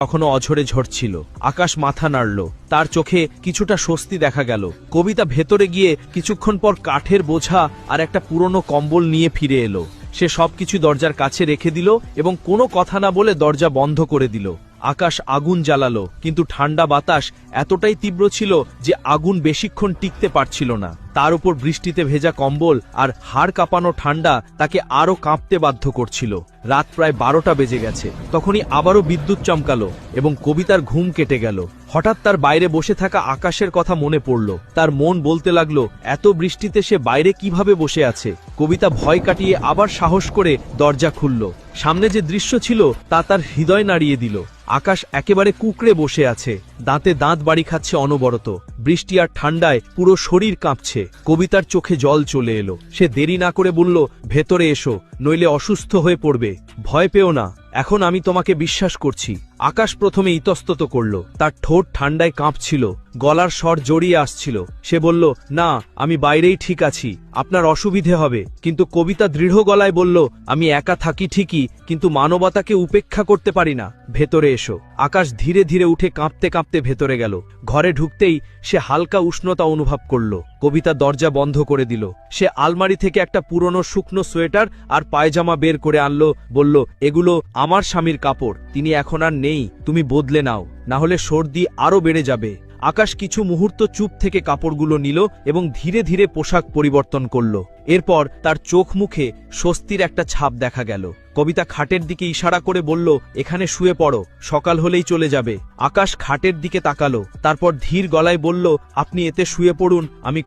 তখনও অঝরে ঝরছিল। আকাশ মাথা নাড়ল, তার চোখে কিছুটা স্বস্তি দেখা গেল। কবিতা ভেতরে গিয়ে কিছুক্ষণ পর কাঠের বোঝা আর একটা পুরনো কম্বল নিয়ে ফিরে এলো। সে সবকিছু দরজার কাছে রেখে দিল এবং কোনো কথা না বলে দরজা বন্ধ করে দিল। আকাশ আগুন জ্বালালো, কিন্তু ঠান্ডা বাতাস এতটাই তীব্র ছিল যে আগুন বেশিক্ষণ টিকতে পারছিল না। তার উপর বৃষ্টিতে ভেজা কম্বল আর হাড় কাঁপানো ঠান্ডা তাকে আরো কাঁপতে বাধ্য করছিল। রাত প্রায় 12টা বেজে গেছে। তখনই আবারও বিদ্যুৎ চমকালো এবং কবিতার ঘুম কেটে গেল। হঠাৎ তার বাইরে বসে থাকা আকাশের কথা মনে পড়ল। তার মন বলতে লাগলো, এত বৃষ্টিতে সে বাইরে কিভাবে বসে আছে। কবিতা ভয় কাটিয়ে আবার সাহস করে দরজা খুলল। সামনে যে দৃশ্য ছিল তা তার হৃদয় নাড়িয়ে দিল। আকাশ একেবারে কুঁকড়ে বসে আছে, দাঁতে দাঁত বাড়ি খাচ্ছে অনবরত। বৃষ্টি আর ঠান্ডায় পুরো শরীর কাঁপছে। কবিতার চোখে জল চলে এলো। সে দেরি না করে বলল, ভেতরে এসো, নইলে অসুস্থ হয়ে পড়বে। ভয় পেও না, এখন আমি তোমাকে বিশ্বাস করছি। আকাশ প্রথমে ইতস্তত করল, তার ঠোঁট ঠান্ডায় কাঁপছিল, গলার স্বর জড়িয়ে আসছিল। সে বলল, না, আমি বাইরেই ঠিক আছি, আপনার অসুবিধে হবে। কিন্তু কবিতা দৃঢ় গলায় বলল, আমি একা থাকি ঠিকই, কিন্তু মানবতাকে উপেক্ষা করতে পারি না। ভেতরে এসো। আকাশ ধীরে ধীরে উঠে কাঁপতে কাঁপতে ভেতরে গেল। ঘরে ঢুকতেই সে হালকা উষ্ণতা অনুভব করল। কবিতা দরজা বন্ধ করে দিল। সে আলমারি থেকে একটা পুরনো শুকনো সোয়েটার আর পায়জামা বের করে আনলো, বলল, এগুলো আমার স্বামীর কাপড়, তিনি এখন আর নেই, তুমি বদলে নাও, না হলে সর্দি আরো বেড়ে যাবে। আকাশ কিছু মুহূর্ত চুপ থেকে কাপড়গুলো নিল এবং ধীরে ধীরে পোশাক পরিবর্তন করল। এরপর তার চোখ মুখে স্বস্তির একটা ছাপ দেখা গেল। কবিতা খাটের দিকে ইশারা করে বলল, এখানে শুয়ে পড়ো, সকাল হলেই চলে যাবে। আকাশ খাটের দিকে তাকালো, তারপর ধীর গলায় বলল, আপনি এতে শুয়ে পড়ুন, আমি